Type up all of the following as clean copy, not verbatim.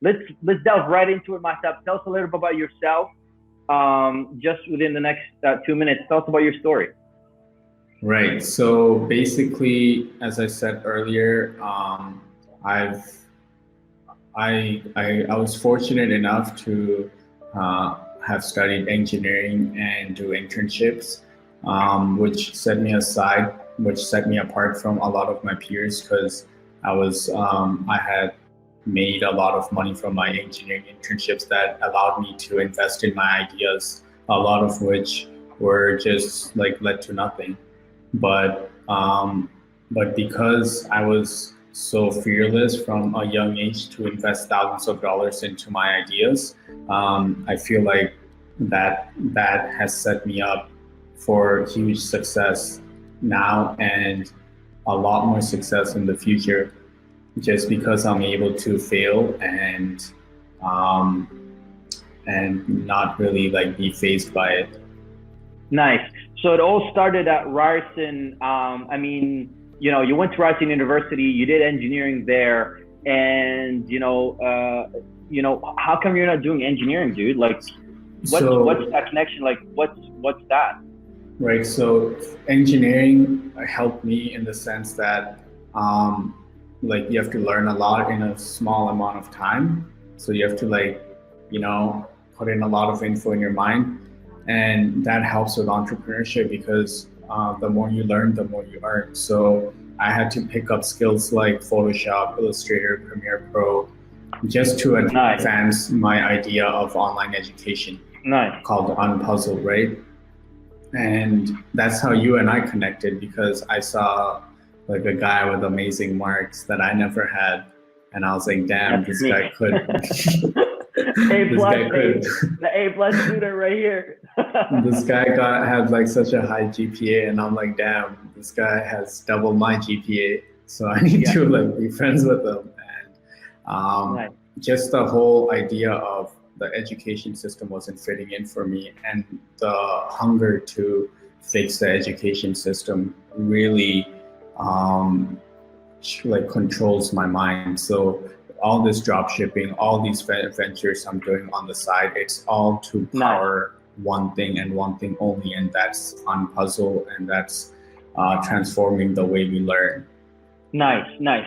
let's delve right into it, Mahtab. Tell us a little bit about yourself. Just within the next 2 minutes, tell us about your story. Right. So basically, as I said earlier, I've I was fortunate enough to have studied engineering and do internships, which set me aside, which set me apart from a lot of my peers because I had made a lot of money from my engineering internships that allowed me to invest in my ideas, a lot of which were just like led to nothing. But but because I was so fearless from a young age to invest thousands of dollars into my ideas, I feel like that has set me up for huge success now and a lot more success in the future, just because I'm able to fail um, and not really like be phased by it. Nice. So it all started at Ryerson. I mean, you went to Ryerson University, you did engineering there, and how come you're not doing engineering, dude? Like, what's that connection? Like, what's that? Right. So engineering helped me in the sense that like you have to learn a lot in a small amount of time. So you have to put in a lot of info in your mind. And that helps with entrepreneurship because the more you learn, the more you earn. So I had to pick up skills like Photoshop, Illustrator, Premiere Pro, just to advance my idea of online education called Unpuzzled, right? And that's how you and I connected, because I saw like a guy with amazing marks that I never had. And I was like, damn, this guy could. The A+ student right here. This guy had like such a high GPA, and I'm like, damn, this guy has double my GPA, so I need to like be friends with him. And just the whole idea of the education system wasn't fitting in for me, and the hunger to fix the education system really like controls my mind. So all this drop shipping, all these ventures I'm doing on the side, it's all to power one thing and one thing only, and that's Unpuzzle, and that's transforming the way we learn. Nice.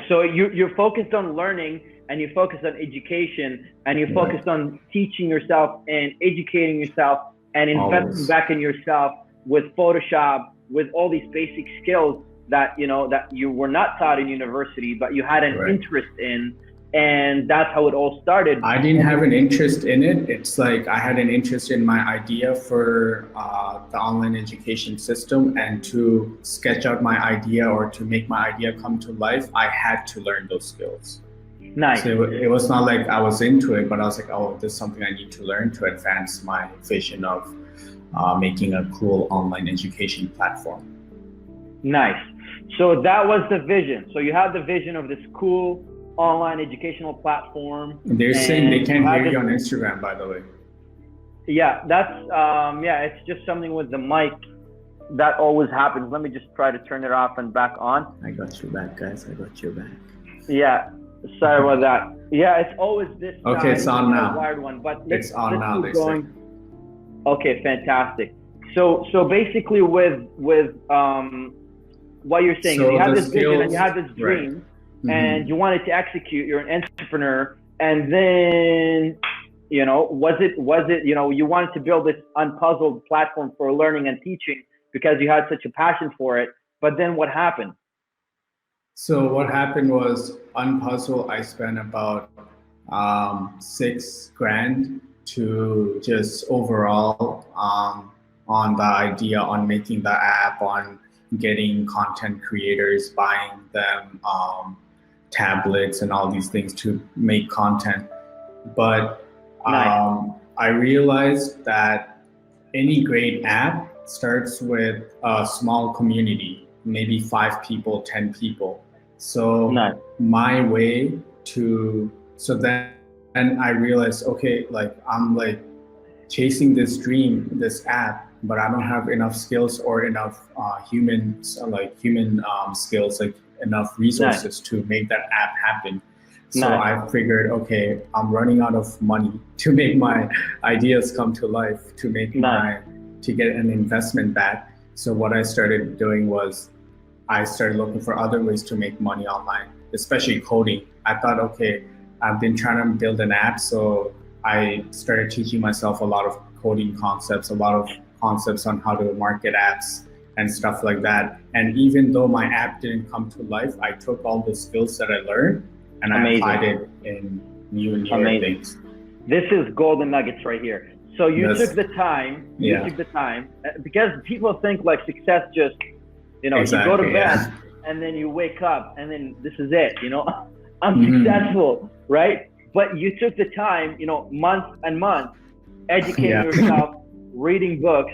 So you're focused on learning, and you focus on education, and you focused on teaching yourself and educating yourself and investing back in yourself with Photoshop, with all these basic skills that that you were not taught in university, but you had an interest in. And that's how it all started. I didn't have an interest in it. It's like I had an interest in my idea for the online education system, and to sketch out my idea or to make my idea come to life, I had to learn those skills. Nice. So it was not like I was into it, but I was like, oh, this is something I need to learn to advance my vision of making a cool online education platform. Nice. So that was the vision. So you had the vision of this cool online educational platform. They're saying they can't hear you on Instagram, by the way. Yeah, that's it's just something with the mic that always happens. Let me just try to turn it off and back on. I got your back, guys. I got your back. Yeah, sorry about that. Yeah, it's always this. Okay, it's on now. Wired one, but it's on now. They say. Okay, fantastic. So basically, with what you're saying, you had this vision and you had this dream. Right. And you wanted to execute. You're an entrepreneur, and then was it you wanted to build this Unpuzzled platform for learning and teaching because you had such a passion for it. But then what happened? So what happened was Unpuzzled, I spent about $6,000 to just overall on the idea, on making the app, on getting content creators, buying them tablets and all these things to make content. But I realized that any great app starts with a small community, maybe 5 people, 10 people. So my way to, so then I realized, okay, like I'm like chasing this dream, this app, but I don't have enough skills or enough human skills, like enough resources to make that app happen. So I figured, okay, I'm running out of money to make my ideas come to life, to get an investment back. So what I started doing was I started looking for other ways to make money online, especially coding. I thought, okay, I've been trying to build an app, so I started teaching myself a lot of coding concepts, a lot of concepts on how to market apps and stuff like that. And even though my app didn't come to life, I took all the skills that I learned and I applied it in new and newer things. This is golden nuggets right here. So you took the time, because people think like success just, you go to bed and then you wake up and then this is it, I'm successful, right? But you took the time, months and months, educating yourself, reading books,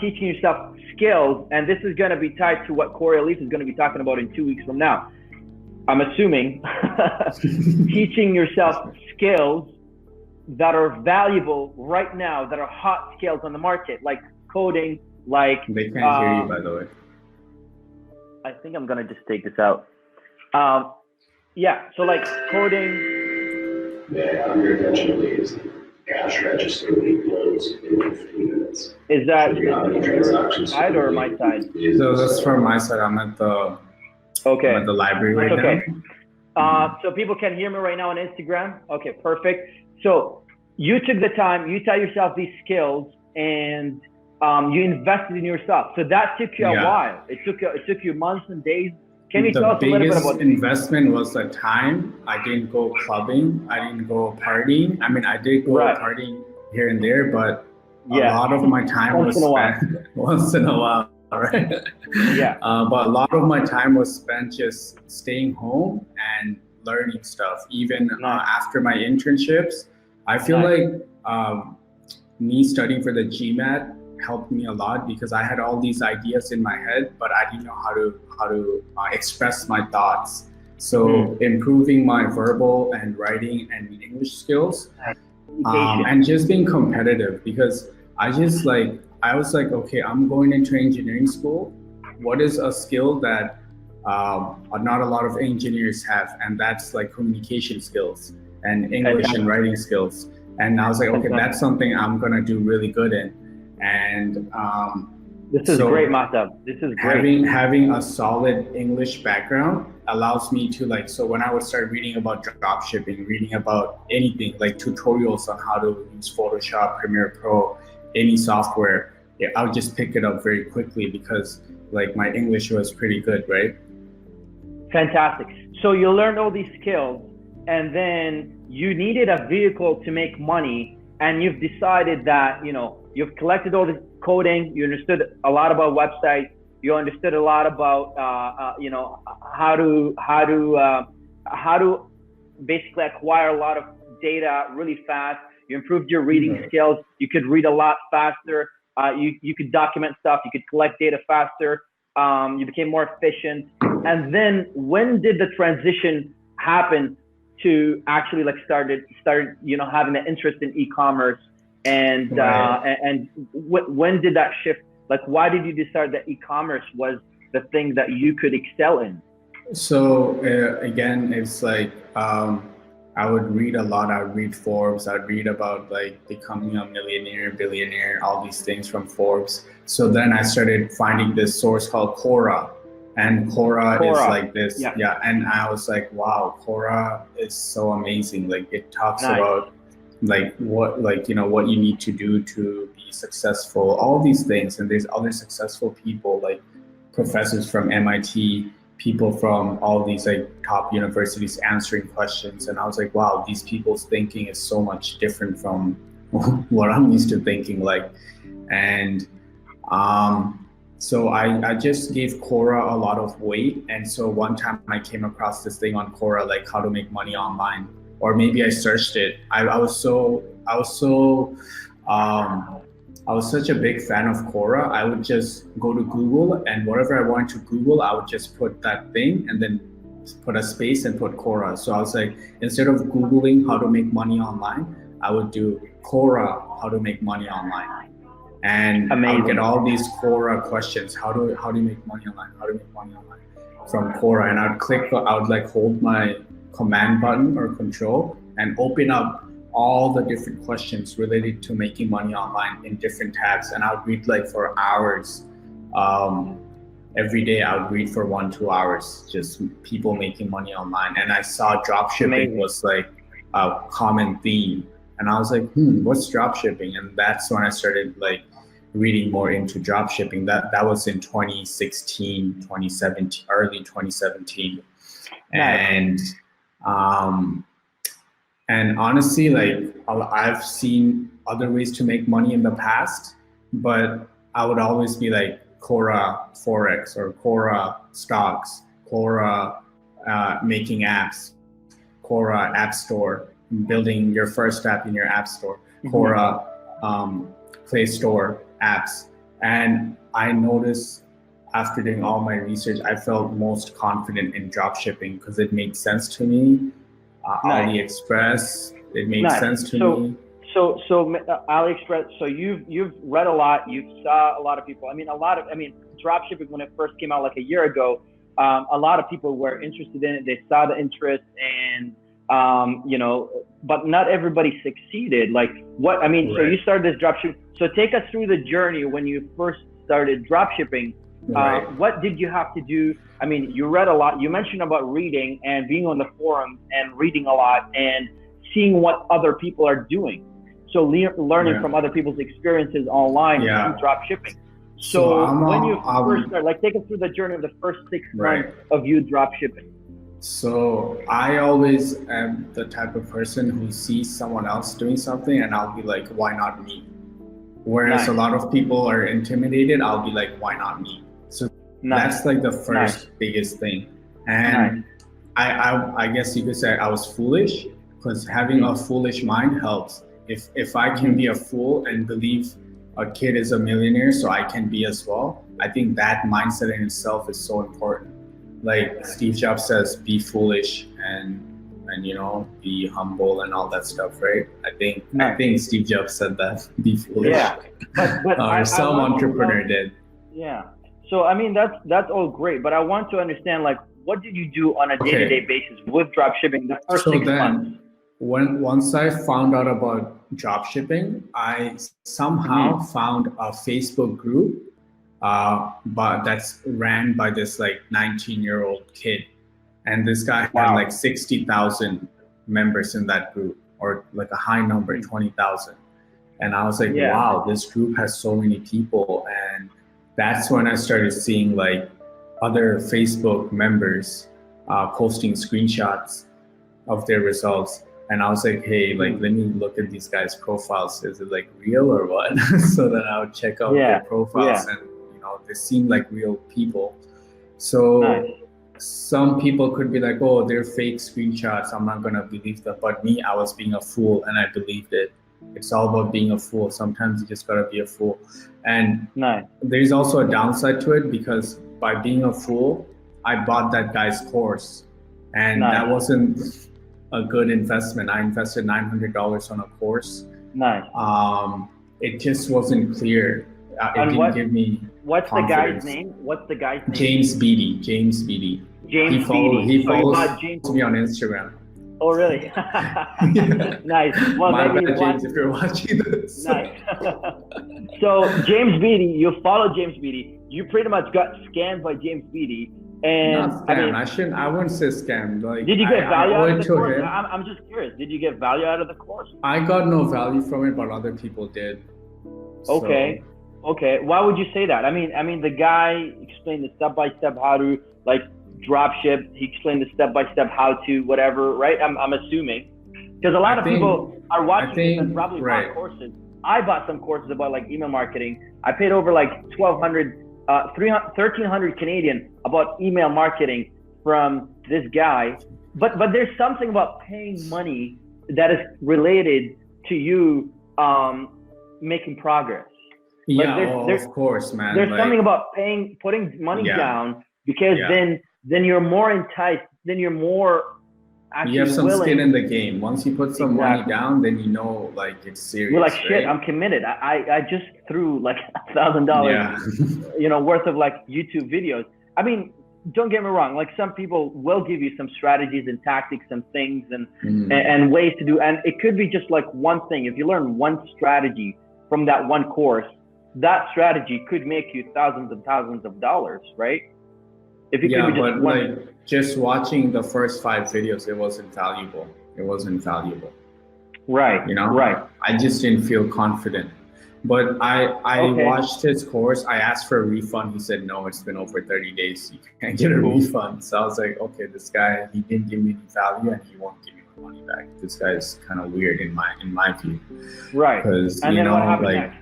teaching yourself skills. And this is going to be tied to what Corey Elise is going to be talking about in 2 weeks from now. I'm assuming teaching yourself skills that are valuable right now, that are hot skills on the market, like coding, like... They can't hear you, by the way. I think I'm going to just take this out. So like coding... Yeah, unconventional is cash register close in 15 minutes. Is that your side or my side? So that's from my side. I'm at the library right now. So people can hear me right now on Instagram. Okay, perfect. So you took the time, you taught yourself these skills, and you invested in yourself. So that took you a while. It took you months and days. Can you tell us a little bit about the biggest investment was the time. I didn't go clubbing. I didn't go partying. I mean, I did go partying here and there, but a lot of my time was spent once in a while, right? But a lot of my time was spent just staying home and learning stuff. Even after my internships, I feel like me studying for the GMAT helped me a lot because I had all these ideas in my head, but I didn't know how to express my thoughts. So improving my verbal and writing and English skills, and just being competitive, because I was like, okay, I'm going into engineering school. What is a skill that not a lot of engineers have? And that's like communication skills and English and writing skills. And I was like, okay, that's something I'm gonna do really good in. And this is great, Mahtab. This is great. Having a solid English background allows me to so when I would start reading about drop shipping, reading about anything like tutorials on how to use Photoshop, Premiere Pro, any software, I would just pick it up very quickly because my English was pretty good, right? Fantastic. So you learned all these skills, and then you needed a vehicle to make money, and you've decided that, you've collected all the coding, you understood a lot about websites, you understood a lot about, how to basically acquire a lot of data really fast. You improved your reading skills. You could read a lot faster. You could document stuff. You could collect data faster. You became more efficient. And then when did the transition happen to actually start having an interest in e-commerce? And when did that shift? Why did you decide that e-commerce was the thing that you could excel in? So again, it's I would read a lot. I would read Forbes. I'd read about becoming a millionaire, billionaire, all these things from Forbes. So then I started finding this source called Quora. And Quora is like this. Yeah. And I was like, wow, Quora is so amazing. It talks about what you need to do to be successful, all these things. And there's other successful people, like professors from MIT, people from all these top universities answering questions. And I was like, wow, these people's thinking is so much different from what I'm used to thinking And so I just gave Quora a lot of weight. And so one time I came across this thing on Quora, how to make money online, or maybe I searched it. I was such a big fan of Quora. I would just go to Google, and whatever I wanted to Google, I would just put that thing and then put a space and put Quora. So I was like, instead of Googling how to make money online, I would do Quora, how to make money online. And I would get all these Quora questions. How do you make money online? How do you make money online from Quora? And I would hold my command button or control and open up all the different questions related to making money online in different tabs. And I would read like for hours. Every day I would read for 1-2 hours, just people making money online. And I saw drop shipping was like a common theme. And I was like, what's drop shipping? And that's when I started like reading more into drop shipping. That was in 2016, 2017, early 2017. Nice. And honestly, like I've seen other ways to make money in the past, but I would always be like Quora Forex or Quora stocks, Quora making apps, Quora App Store, building your first app in your App Store, Quora Play Store apps. And I noticed after doing all my research, I felt most confident in drop shipping because it made sense to me. AliExpress, it made sense to me. So AliExpress. So you've read a lot. You saw a lot of people. Drop shipping when it first came out like a year ago, a lot of people were interested in it. They saw the interest, and but not everybody succeeded. Like what? So you started this drop shipping. So take us through the journey when you first started drop shipping. What did you have to do? You read a lot. You mentioned about reading and being on the forums and reading a lot and seeing what other people are doing. So learning from other people's experiences online through drop shipping. So when you first started, like take us through the journey of the first 6 months of you drop shipping. So I always am the type of person who sees someone else doing something and I'll be like, why not me? Whereas a lot of people are intimidated, I'll be like, why not me? So that's like the first biggest thing. And I guess you could say I was foolish, because having a foolish mind helps. If I can be a fool and believe a kid is a millionaire, so I can be as well, I think that mindset in itself is so important. Like Steve Jobs says, be foolish and be humble and all that stuff, right? I think Steve Jobs said that, be foolish. Yeah, but some entrepreneur did. Yeah. So that's all great, but I want to understand, like, what did you do on a day-to-day basis with drop shipping the first 6 months? Once I found out about drop shipping, I somehow found a Facebook group, but that's ran by this like 19-year-old kid. And this guy had like 60,000 members in that group, or like a high number, 20,000. And I was like, wow, this group has so many people. And that's when I started seeing like other Facebook members posting screenshots of their results. And I was like, hey, like, let me look at these guys' profiles. Is it like real or what? So then I would check out their profiles and, they seem like real people. So some people could be like, oh, they're fake screenshots, I'm not going to believe them. But me, I was being a fool and I believed it. It's all about being a fool. Sometimes you just got to be a fool. And there's also a downside to it, because by being a fool, I bought that guy's course. And that wasn't a good investment. I invested $900 on a course. It just wasn't clear. It didn't give me What's confidence. The guy's name? What's the guy's name? James Beatty. He follows me on Instagram. Oh, really? Nice. Well, My bad, James, if you're watching this. Nice. So James Beatty, you follow James Beatty. You pretty much got scammed by James Beatty. And not scammed. I wouldn't say scammed. Like, did you get value out of the course? Him. I'm just curious. Did you get value out of the course? I got no value from it, but other people did. Okay. Why would you say that? The guy explained the step-by-step how to like drop ship. He explained the step-by-step how to whatever, right? I'm assuming, because a lot of people are watching this and probably bought courses. I bought some courses about like email marketing. I paid over like 1,300 Canadian about email marketing from this guy. But there's something about paying money that is related to you making progress. Of course, man. There's something about putting money down, because then you're more enticed, then you're more actually you have some willing. Skin in the game. Once you put some money down, then like it's serious. You're like, shit, I'm committed. I just threw like $1,000 worth of like YouTube videos. don't get me wrong, like some people will give you some strategies and tactics and things and ways to do, and it could be just like one thing. If you learn one strategy from that one course, that strategy could make you thousands of dollars, right? If it could be just one. Like just watching the first 5 videos, it wasn't valuable. Right. You know, right. I just didn't feel confident. But I watched his course. I asked for a refund. He said, no, it's been over 30 days. You can't get a refund. So I was like, okay, this guy, he didn't give me any value and he won't give me my money back. This guy is kind of weird in my view. Right. Because, and then what happened next?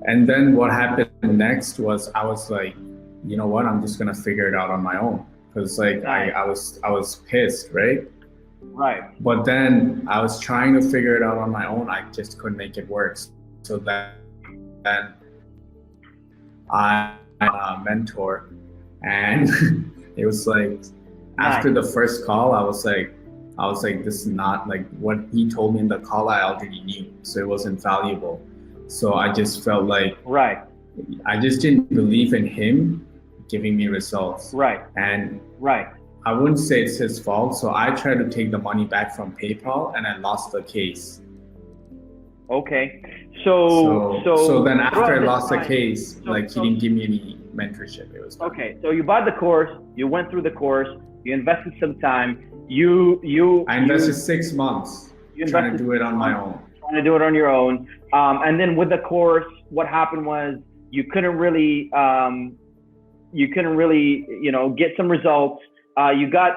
And then what happened next was I was like, you know what? I'm just going to figure it out on my own. Because like I was pissed, right? Right. But then I was trying to figure it out on my own. I just couldn't make it work. So then I had a mentor, and it was like after the first call, I was like, this is not like what he told me in the call. I already knew, so it wasn't valuable. So I just felt like I just didn't believe in him giving me results. And I wouldn't say it's his fault. So I tried to take the money back from PayPal, and I lost the case. Okay. So then after I lost the case, he didn't give me any mentorship. It was okay. So you bought the course, you went through the course, you invested some time, I invested 6 months trying to do it on my own. Trying to do it on your own. And then with the course, what happened was you couldn't really get some results. You got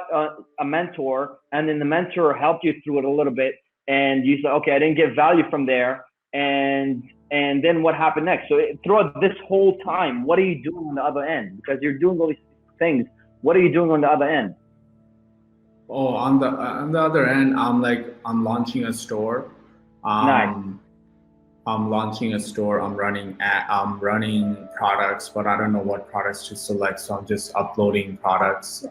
a mentor, and then the mentor helped you through it a little bit. And you said, okay, I didn't get value from there. And then what happened next? So throughout this whole time, what are you doing on the other end? Because you're doing all these things. What are you doing on the other end? Oh, on the other end, I'm launching a store. Nice. I'm launching a store. I'm running products, but I don't know what products to select. So I'm just uploading products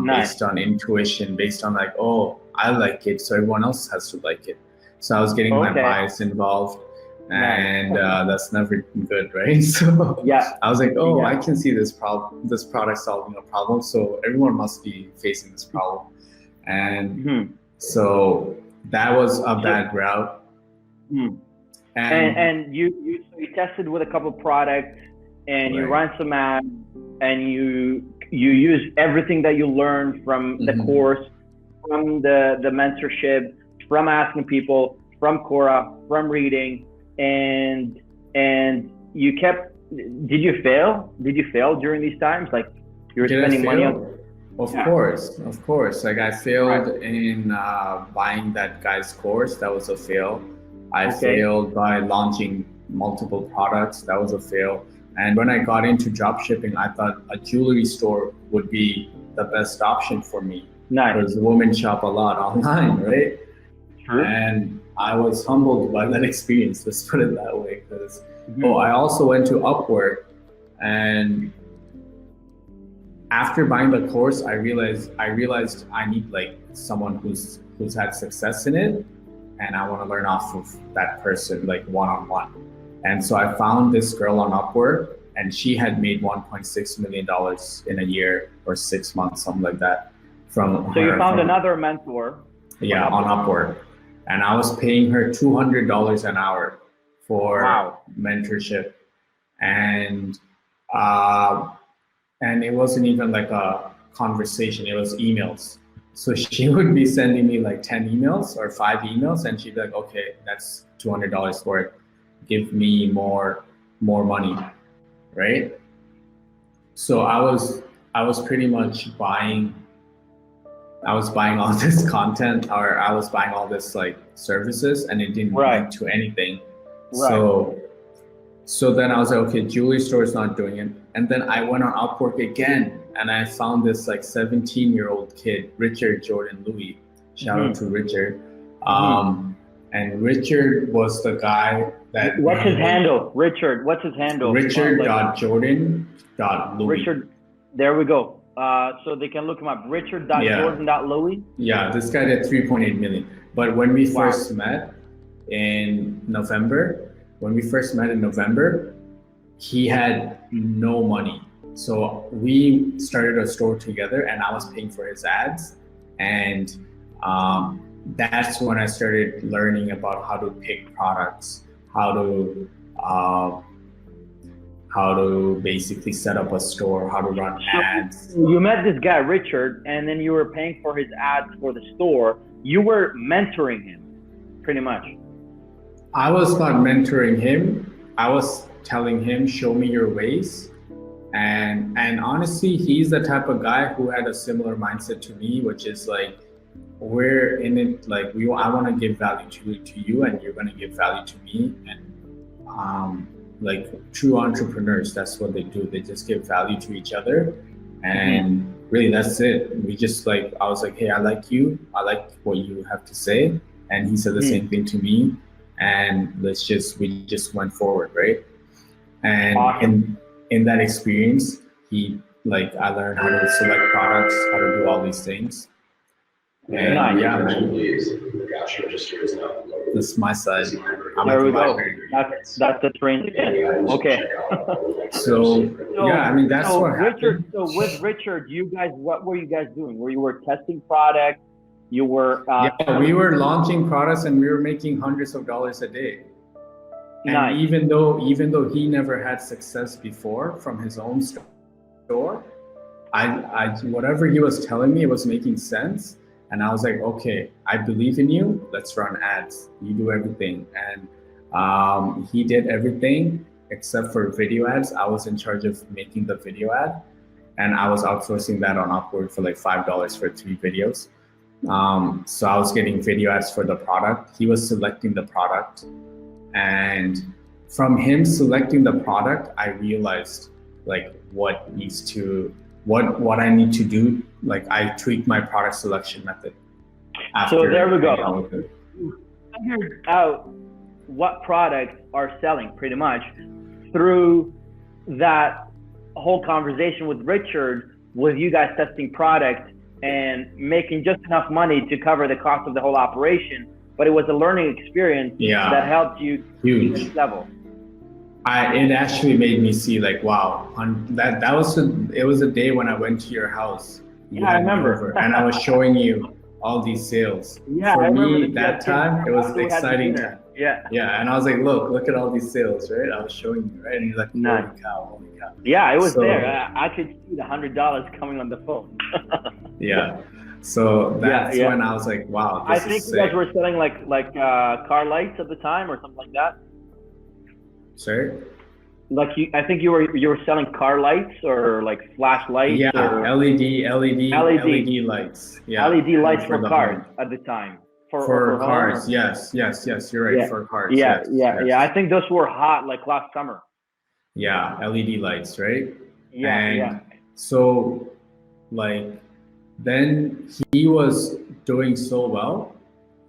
based on intuition, based on like, oh, I like it, so everyone else has to like it. So I was getting my bias involved, and that's never good, right? So I was like, oh, I can see this product solving a problem, so everyone must be facing this problem. And so that was a bad route. And you tested with a couple of products, and you ran some ads, and you used everything that you learned from the course, from the mentorship, from asking people, from Quora, from reading, and you kept. Did you fail? Did you fail during these times? Like you were spending money on. Of course. Like I failed in buying that guy's course. That was a fail. I failed by launching multiple products. That was a fail. And when I got into drop shipping, I thought a jewelry store would be the best option for me. Because women shop a lot online, right? True. And I was humbled by that experience, let's put it that way. Because I also went to Upwork, and after buying the course, I realized I need like someone who's had success in it, and I want to learn off of that person, like one-on-one. And so I found this girl on Upwork, and she had made $1.6 million in a year or 6 months, something like that. So you found another mentor? Yeah, on Upwork. And I was paying her $200 an hour for mentorship. And it wasn't even like a conversation, it was emails. So she would be sending me like 10 emails or 5 emails, and she'd be like, okay, that's $200 for it. Give me more money, right? So I was pretty much buying all this content, or I was buying all this like services, and it didn't lead to anything. So then I was like, okay, jewelry store is not doing it. And then I went on Upwork again, and I found this like 17-year-old kid, Richard Jordan Louis. Shout out to Richard. And Richard was the guy that. What's his handle? Richard. What's his handle? Richard.Jordan.Louis. Richard. There we go. So they can look him up. Richard.Jordan.Louis. Yeah, this guy did 3.8 million. But when we first met in November, he had no money. So we started a store together, and I was paying for his ads, and that's when I started learning about how to pick products, how to basically set up a store, how to run ads. You met this guy Richard, and then you were paying for his ads for the store. You were mentoring him, pretty much. I was not mentoring him. I was telling him, show me your ways. And honestly, he's the type of guy who had a similar mindset to me, which is like, we're in it, like I want to give value to you, and you're going to give value to me. And like true entrepreneurs, that's what they do. They just give value to each other, and really that's it. We just like, I was like, hey, I like you, I like what you have to say, and he said the same thing to me, and we just went forward, right? And awesome. in that experience, I learned how to select products, how to do all these things. And nice. Yeah, the cash register is now loaded. This is my side. There we go. That's the train again. Okay. So yeah, I mean, that's what happened. So with Richard, you guys, what were you guys doing? You were testing products? You were we were launching products, and we were making hundreds of dollars a day. And nice. even though he never had success before from his own store, I whatever he was telling me, it was making sense. And I was like, okay, I believe in you. Let's run ads. You do everything. And he did everything except for video ads. I was in charge of making the video ad, and I was outsourcing that on Upwork for like $5 for 3 videos. So I was getting video ads for the product. He was selecting the product. And from him selecting the product, I realized like what I need to do. Like I tweaked my product selection method. So there we go. You figured out what products are selling pretty much through that whole conversation with Richard, with you guys testing products and making just enough money to cover the cost of the whole operation. But it was a learning experience that helped you to this level. It actually made me see like, wow, it was a day when I went to your house. I remember. And I was showing you all these sales. Yeah, for me that time, it was exciting time. Yeah. Yeah, and I was like, look at all these sales, right? I was showing you, right? And you're like, holy cow. Yeah, it was there. I could see the $100 coming on the phone. Yeah. So that's when I was like, wow, this I think is you guys sick. were selling like car lights at the time or something like that. Sorry? Like I think you were selling car lights or like flashlights. Yeah, or LED lights. Yeah, LED lights for cars at the time. For cars, homes. yes, you're right. For cars, yeah. yes. I think those were hot like last summer. Yeah, LED lights, right? Yeah. So, like, then he was doing so well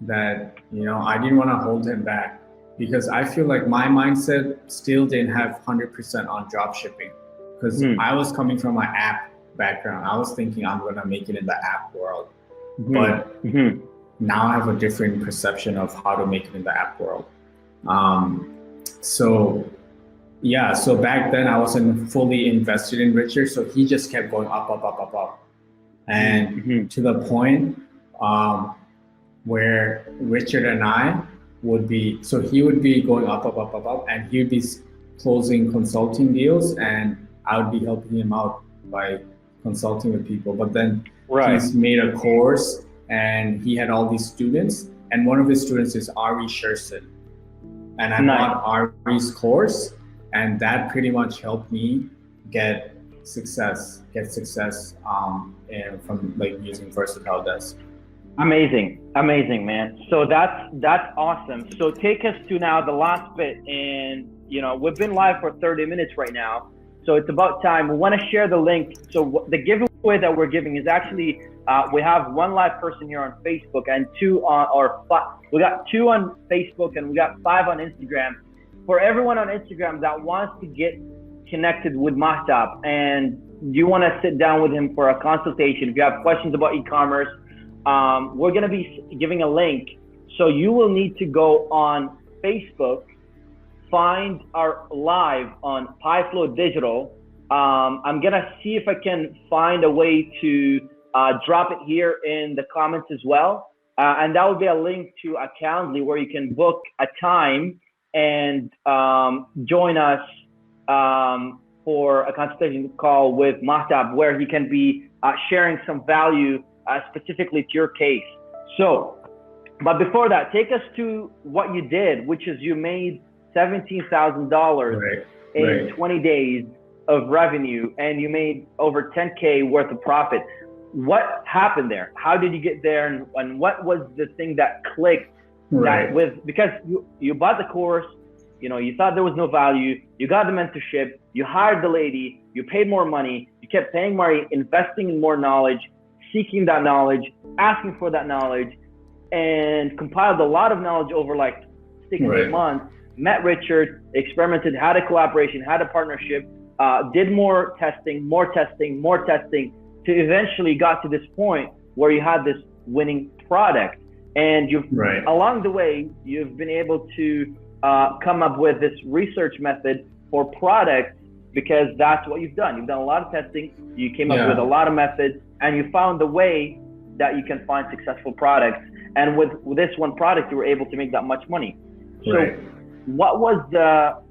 that I didn't want to hold him back, because I feel like my mindset still didn't have 100% on drop shipping, because I was coming from my app background. I was thinking I'm gonna make it in the app world, but now I have a different perception of how to make it in the app world. So back then I wasn't fully invested in Richard, so he just kept going up, and to the point where Richard and I would be, so he would be going up, and he would be closing consulting deals, and I would be helping him out by consulting with people. But then he's made a course, and he had all these students, and one of his students is Ari Sherson, and I bought Ari's course, and that pretty much helped me get success and from like using Versatile Desk. Amazing, man. So that's awesome. So take us to now the last bit, and we've been live for 30 minutes right now, so it's about time. We want to share the link. So the giveaway that we're giving is actually we have one live person here on Facebook and we got 2 on Facebook and we got 5 on Instagram. For everyone on Instagram that wants to get connected with Mahtab and you want to sit down with him for a consultation, if you have questions about e-commerce, we're going to be giving a link. So you will need to go on Facebook, find our live on PiFlow Digital, I'm gonna see if I can find a way to drop it here in the comments as well. And that will be a link to a Calendly where you can book a time and join us for a consultation call with Mahtab, where he can be sharing some value specifically to your case. So, but before that, take us to what you did, which is you made $17,000 in 20 days of revenue, and you made over 10K worth of profit. What happened there? How did you get there, and what was the thing that clicked? That because you bought the course, you thought there was no value, you got the mentorship, you hired the lady, you paid more money, you kept paying money, investing in more knowledge, seeking that knowledge, asking for that knowledge, and compiled a lot of knowledge over like 6 to 8 months, met Richard, experimented, had a collaboration, had a partnership, did more testing, to eventually got to this point where you had this winning product. And you've along the way, you've been able to come up with this research method for products, because that's what you've done. You've done a lot of testing, you came up with a lot of methods, and you found the way that you can find successful products. And with this one product, you were able to make that much money. So what was the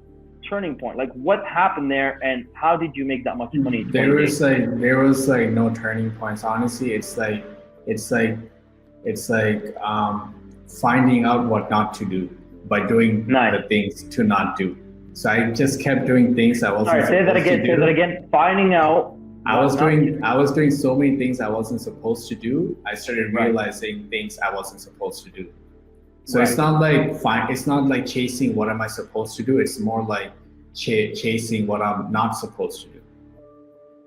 turning point? Like, what happened there, and how did you make that much money? There was no turning points. Honestly, it's like finding out what not to do by doing the things to not do. So I just kept doing things I wasn't supposed to do. Say that again. Finding out. I was doing so many things I wasn't supposed to do. I started realizing things I wasn't supposed to do. So it's not like chasing what am I supposed to do. It's more like chasing what I'm not supposed to do,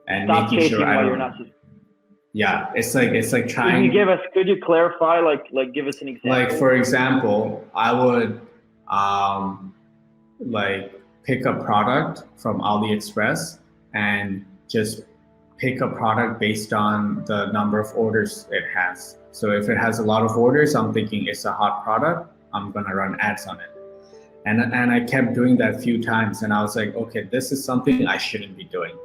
and making sure you're not. Yeah, it's like trying. Could you clarify? Like give us an example. Like, for example, I would like pick a product from AliExpress and just pick a product based on the number of orders it has. So if it has a lot of orders, I'm thinking it's a hot product, I'm gonna run ads on it. And I kept doing that a few times, and I was like, okay, this is something I shouldn't be doing.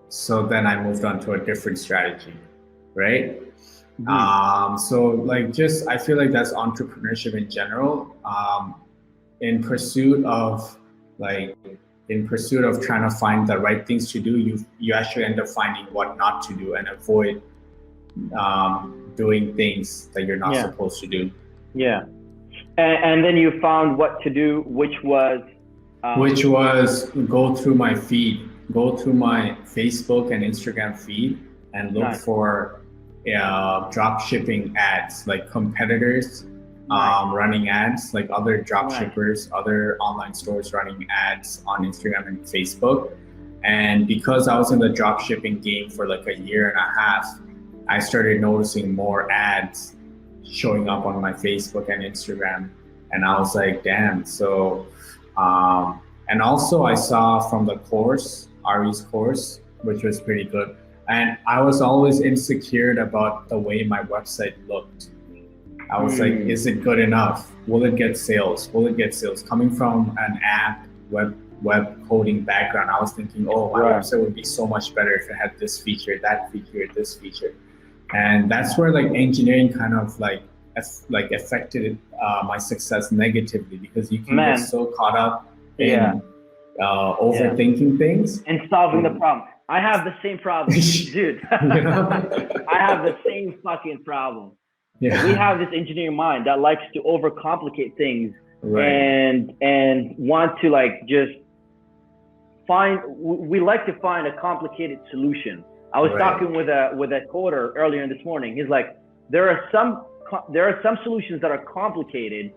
So then I moved on to a different strategy, right? So like, I feel like that's entrepreneurship in general. In pursuit of trying to find the right things to do, you actually end up finding what not to do and avoid doing things that you're not supposed to do. Yeah. And then you found what to do, which was go through my feed, go through my Facebook and Instagram feed, and look for drop shipping ads, like competitors running ads, like other drop shippers, other online stores running ads on Instagram and Facebook. And because I was in the drop shipping game for like a year and a half, I started noticing more ads showing up on my Facebook and Instagram, and I was like, damn. So and also I saw from the course, Ari's course, which was pretty good, and I was always insecure about the way my website looked. I was like, is it good enough? Will it get sales? Coming from an app web coding background, I was thinking, my website would be so much better if it had this feature, that feature, this feature. And that's where like engineering kind of like affected my success negatively, because you can get so caught up in overthinking things and solving the problem. I have the same problem, dude. I have the same fucking problem. Yeah. We have this engineering mind that likes to overcomplicate things and want to like just we like to find a complicated solution. I was talking with a coder earlier this morning. He's like, there are some solutions that are complicated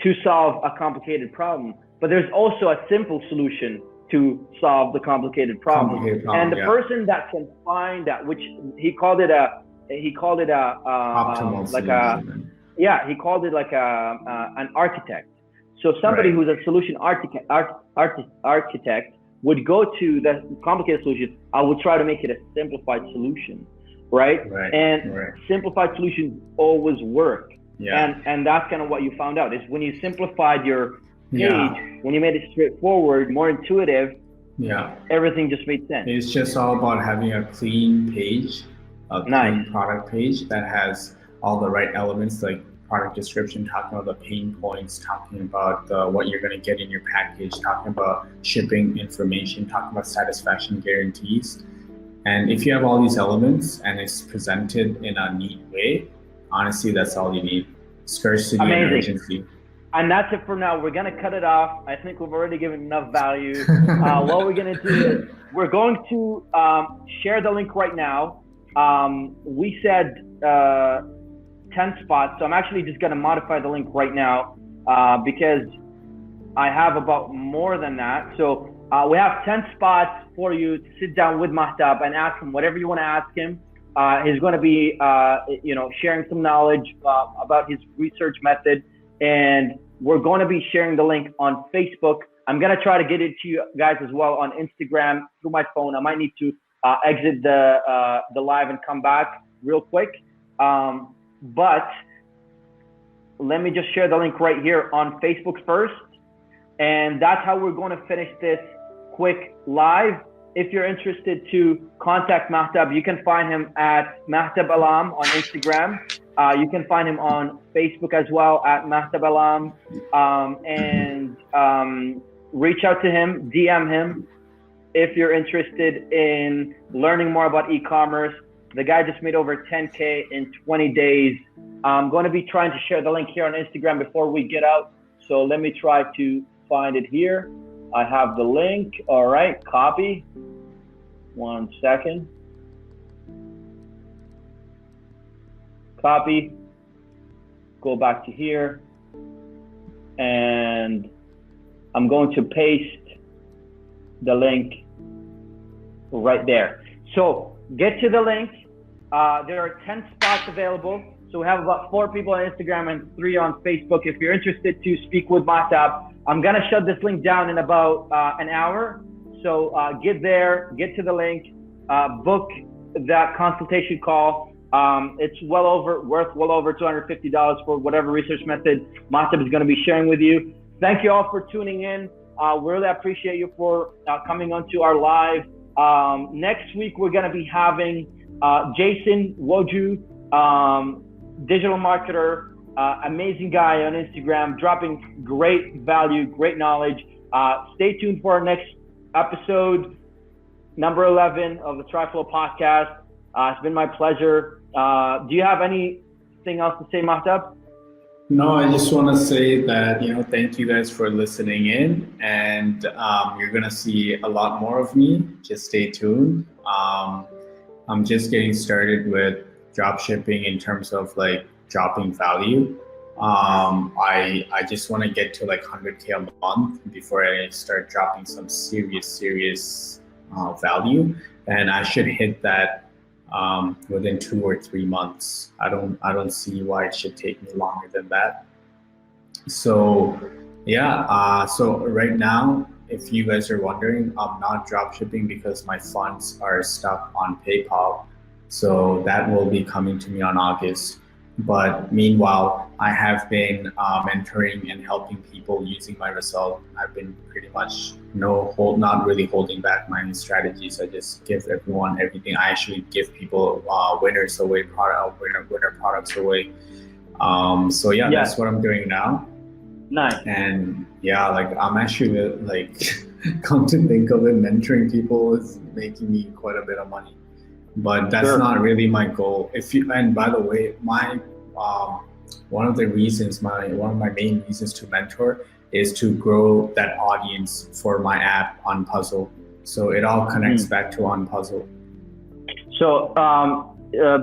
to solve a complicated problem, but there's also a simple solution to solve the complicated problem. And the person that can find that, which he called it optimal solution. He called it like an architect. So somebody who's a solution architect would go to the complicated solution. I would try to make it a simplified solution, right? Simplified solutions always work. And that's kind of what you found out, is when you simplified your page, when you made it straightforward, more intuitive, Yeah. Everything just made sense. It's just all about having a clean page, a Nice. clean product page that has all the right elements like product description, talking about the pain points, talking about what you're going to get in your package, talking about shipping information, talking about satisfaction guarantees. And if you have all these elements and it's presented in a neat way, honestly, that's all you need. Scarcity and urgency. And that's it for now. We're going to cut it off. I think we've already given enough value. What we're going to do is we're going to share the link right now. We said 10 spots. So I'm actually just going to modify the link right now because I have about more than that. So we have 10 spots for you to sit down with Mahtab and ask him whatever you want to ask him. He's going to be, sharing some knowledge about his research method. And we're going to be sharing the link on Facebook. I'm going to try to get it to you guys as well on Instagram through my phone. I might need to exit the live and come back real quick. But let me just share the link right here on Facebook first. And that's how we're going to finish this quick live. If you're interested to contact Mahtab, you can find him at Mahtab Alam on Instagram. You can find him on Facebook as well at Mahtab Alam, and reach out to him, DM him if you're interested in learning more about e-commerce. The guy just made over 10K in 20 days. I'm going to be trying to share the link here on Instagram before we get out. So let me try to find it here. I have the link. All right, copy. 1 second. Copy. Go back to here. And I'm going to paste the link right there. So get to the link. There are 10 spots available. So we have about 4 people on Instagram and 3 on Facebook. If you're interested to speak with Mahtab, I'm going to shut this link down in about an hour. So get there, get to the link, book that consultation call. It's worth well over $250 for whatever research method Mahtab is going to be sharing with you. Thank you all for tuning in. We really appreciate you for coming onto our live. Next week, we're going to be having Jason Woju, digital marketer, amazing guy on Instagram, dropping great value, great knowledge. Stay tuned for our next episode, number 11 of the TriFlow podcast. It's been my pleasure. Do you have anything else to say, Mahtab? No, I just want to say that, thank you guys for listening in, and you're going to see a lot more of me. Just stay tuned. I'm just getting started with drop shipping in terms of like dropping value. I just want to get to like 100K a month before I start dropping some serious value, and I should hit that within 2 or 3 months. I don't see why it should take me longer than that. So yeah, so right now, if you guys are wondering, I'm not drop shipping because my funds are stuck on PayPal. So that will be coming to me on August. But meanwhile, I have been mentoring and helping people using my result. I've been pretty much not really holding back my strategies. I just give everyone everything. I actually give people winners away, winner products away. So yeah, that's what I'm doing now. Nice. And yeah, like I'm actually like, come to think of it, mentoring people is making me quite a bit of money. But that's not really my goal. And by the way, one of my main reasons to mentor is to grow that audience for my app Unpuzzled. So it all connects back to Unpuzzled. So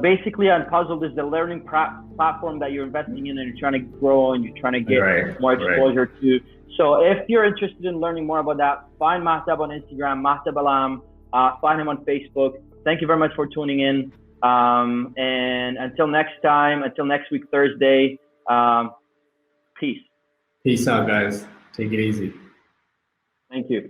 basically, Unpuzzled is the learning platform that you're investing in and you're trying to grow and you're trying to get more exposure to. So if you're interested in learning more about that, find Mahtab on Instagram, Mahtab Alam, find him on Facebook. Thank you very much for tuning in. And until next time, until next week, Thursday, peace. Peace out, guys. Take it easy. Thank you.